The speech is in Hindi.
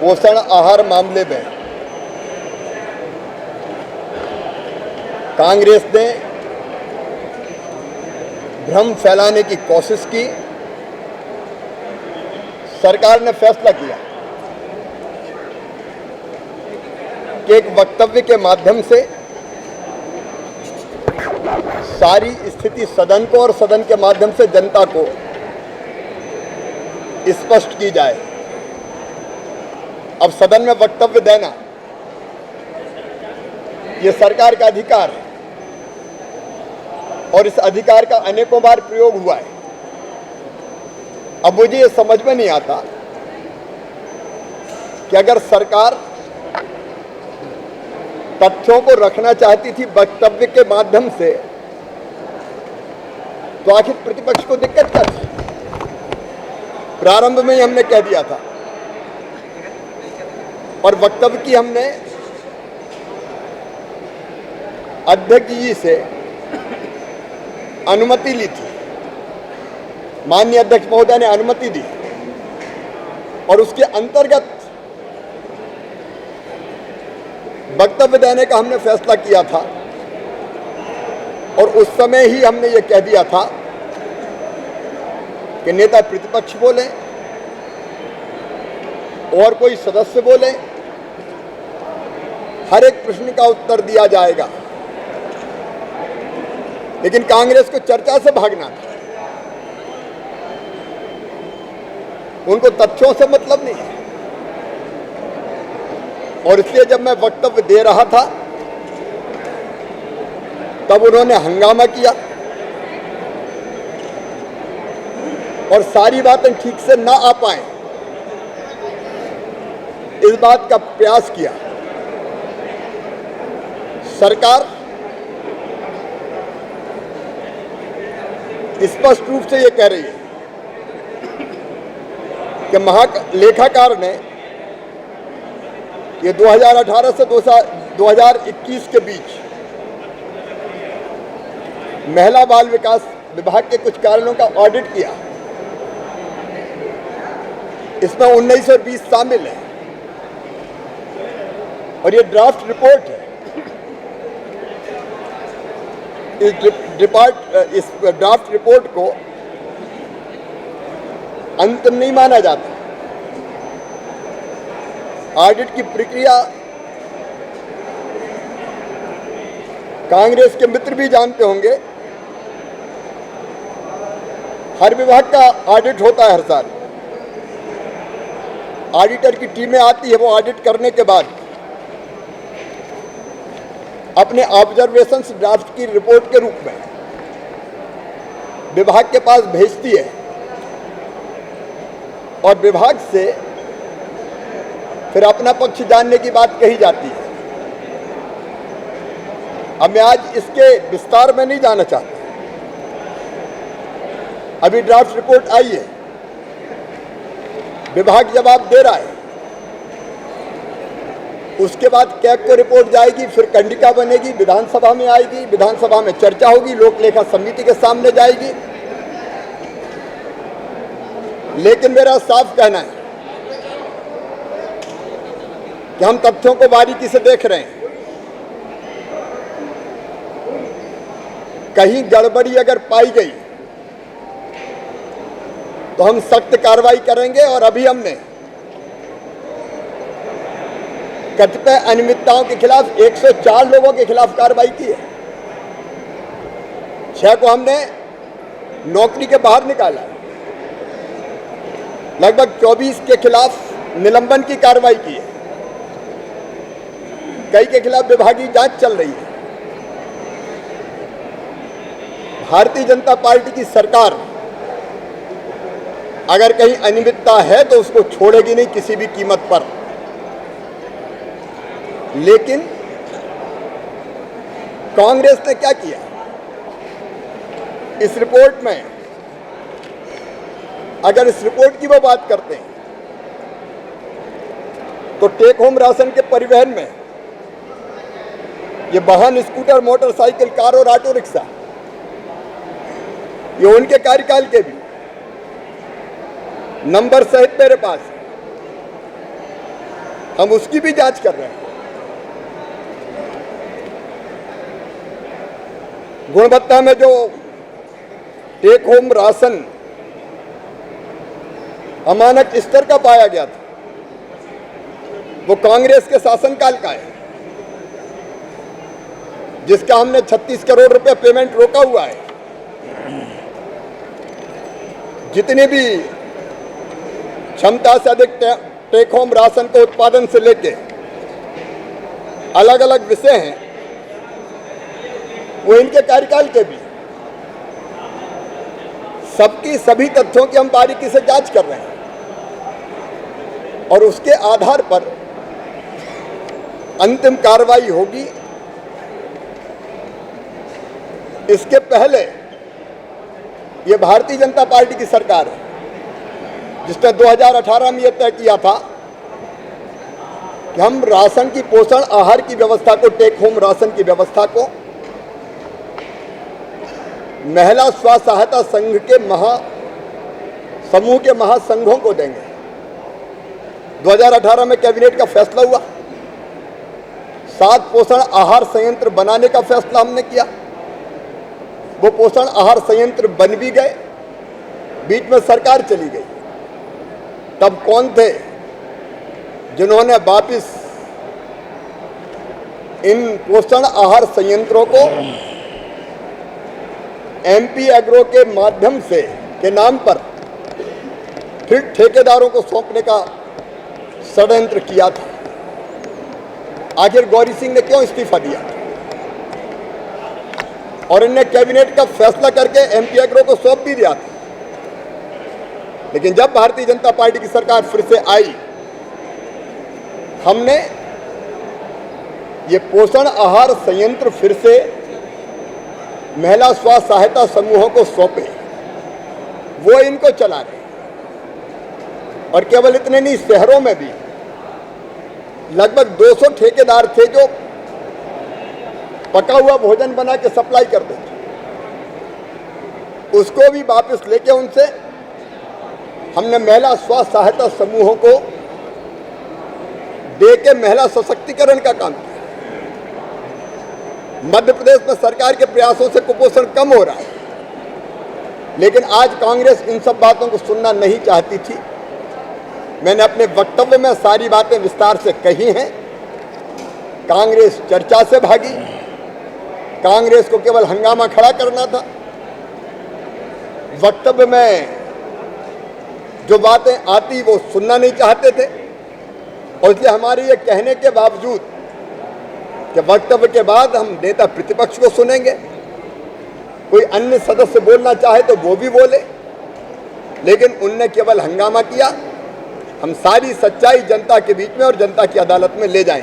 पोषण आहार मामले में कांग्रेस ने भ्रम फैलाने की कोशिश की। सरकार ने फैसला किया कि एक वक्तव्य के माध्यम से सारी स्थिति सदन को और सदन के माध्यम से जनता को स्पष्ट की जाए। अब सदन में वक्तव्य देना ये सरकार का अधिकार है और इस अधिकार का अनेकों बार प्रयोग हुआ है। अब मुझे ये समझ में नहीं आता कि अगर सरकार तथ्यों को रखना चाहती थी वक्तव्य के माध्यम से, तो आखिर प्रतिपक्ष को दिक्कत क्या थी? प्रारंभ में ही हमने कह दिया था और वक्तव्य की हमने अध्यक्ष जी से अनुमति ली थी। माननीय अध्यक्ष महोदय ने अनुमति दी और उसके अंतर्गत वक्तव्य देने का हमने फैसला किया था और उस समय ही हमने ये कह दिया था कि नेता प्रतिपक्ष बोले और कोई सदस्य बोले, हर एक प्रश्न का उत्तर दिया जाएगा। लेकिन कांग्रेस को चर्चा से भागना था, उनको तथ्यों से मतलब नहीं है। और इसलिए जब मैं वक्तव्य दे रहा था तब उन्होंने हंगामा किया और सारी बातें ठीक से ना आ पाए इस बात का प्रयास किया। सरकार स्पष्ट रूप से ये कह रही है कि महालेखाकार ने ये 2018 से 2021 के बीच महिला बाल विकास विभाग के कुछ कारणों का ऑडिट किया। इसमें 19 और 20 शामिल है और ये ड्राफ्ट रिपोर्ट है। इस ड्राफ्ट रिपोर्ट को अंतिम नहीं माना जाता। ऑडिट की प्रक्रिया कांग्रेस के मित्र भी जानते होंगे। हर विभाग का ऑडिट होता है हर साल। ऑडिटर की टीमें आती है, वो ऑडिट करने के बाद अपने ऑब्जर्वेशंस ड्राफ्ट की रिपोर्ट के रूप में विभाग के पास भेजती है और विभाग से फिर अपना पक्ष जानने की बात कही जाती है। अब मैं आज इसके विस्तार में नहीं जाना चाहता। अभी ड्राफ्ट रिपोर्ट आई है, विभाग जवाब दे रहा है, उसके बाद कैग को रिपोर्ट जाएगी, फिर कंडिका बनेगी, विधानसभा में आएगी, विधानसभा में चर्चा होगी, लोक लेखा समिति के सामने जाएगी। लेकिन मेरा साफ कहना है कि हम तथ्यों को बारीकी से देख रहे हैं। कहीं गड़बड़ी अगर पाई गई तो हम सख्त कार्रवाई करेंगे और अभी हमने कतिपय अनियमितताओं के खिलाफ 104 लोगों के खिलाफ कार्रवाई की है। 6 को हमने नौकरी के बाहर निकाला, लगभग 24 के खिलाफ निलंबन की कार्रवाई की है, कई के खिलाफ विभागीय जांच चल रही है। भारतीय जनता पार्टी की सरकार अगर कहीं अनियमितता है तो उसको छोड़ेगी नहीं किसी भी कीमत पर। लेकिन कांग्रेस ने क्या किया? इस रिपोर्ट में अगर इस रिपोर्ट की वो बात करते हैं तो टेक होम राशन के परिवहन में ये वाहन, स्कूटर, मोटरसाइकिल, कार और ऑटो रिक्शा, ये उनके कार्यकाल के भी नंबर सहित मेरे पास हम उसकी भी जांच कर रहे हैं। गुणवत्ता में जो टेक होम राशन अमानक स्तर का पाया गया था, वो कांग्रेस के शासनकाल का है, जिसका हमने 36 करोड़ रुपए पेमेंट रोका हुआ है। जितने भी क्षमता से अधिक टेक होम राशन के उत्पादन से लेके अलग अलग विषय हैं, वो इनके कार्यकाल के भी सबकी सभी तथ्यों की हम बारीकी से जांच कर रहे हैं और उसके आधार पर अंतिम कार्रवाई होगी। इसके पहले ये भारतीय जनता पार्टी की सरकार है जिसने 2018 में यह तय किया था कि हम राशन की पोषण आहार की व्यवस्था को, टेक होम राशन की व्यवस्था को महिला स्व सहायता संघ के समूह के महासंघों को देंगे। 2018 में कैबिनेट का फैसला हुआ, 7 पोषण आहार संयंत्र बनाने का फैसला हमने किया। वो पोषण आहार संयंत्र बन भी गए, बीच में सरकार चली गई। तब कौन थे जिन्होंने वापिस इन पोषण आहार संयंत्रों को एमपी एग्रो के माध्यम से के नाम पर फिर ठेकेदारों को सौंपने का षड्यंत्र किया था? आखिर गौरी सिंह ने क्यों इस्तीफा दिया और इनने कैबिनेट का फैसला करके एमपी एग्रो को सौंप भी दिया था? लेकिन जब भारतीय जनता पार्टी की सरकार फिर से आई, हमने ये पोषण आहार संयंत्र फिर से महिला स्व सहायता समूहों को सौंपे। वो इनको चला रहे और केवल इतने नहीं, शहरों में भी लगभग 200 ठेकेदार थे जो पका हुआ भोजन बना के सप्लाई करते थे। उसको भी वापस लेके उनसे हमने महिला स्व सहायता समूहों को दे के महिला सशक्तिकरण का काम किया। मध्य प्रदेश में सरकार के प्रयासों से कुपोषण कम हो रहा है, लेकिन आज कांग्रेस इन सब बातों को सुनना नहीं चाहती थी। मैंने अपने वक्तव्य में सारी बातें विस्तार से कही हैं। कांग्रेस चर्चा से भागी, कांग्रेस को केवल हंगामा खड़ा करना था। वक्तव्य में जो बातें आती वो सुनना नहीं चाहते थे और इसलिए हमारे ये कहने के बावजूद कि वक्तव्य के बाद हम नेता प्रतिपक्ष को सुनेंगे, कोई अन्य सदस्य बोलना चाहे तो वो भी बोले, लेकिन उनने केवल हंगामा किया। हम सारी सच्चाई जनता के बीच में और जनता की अदालत में ले जाएंगे।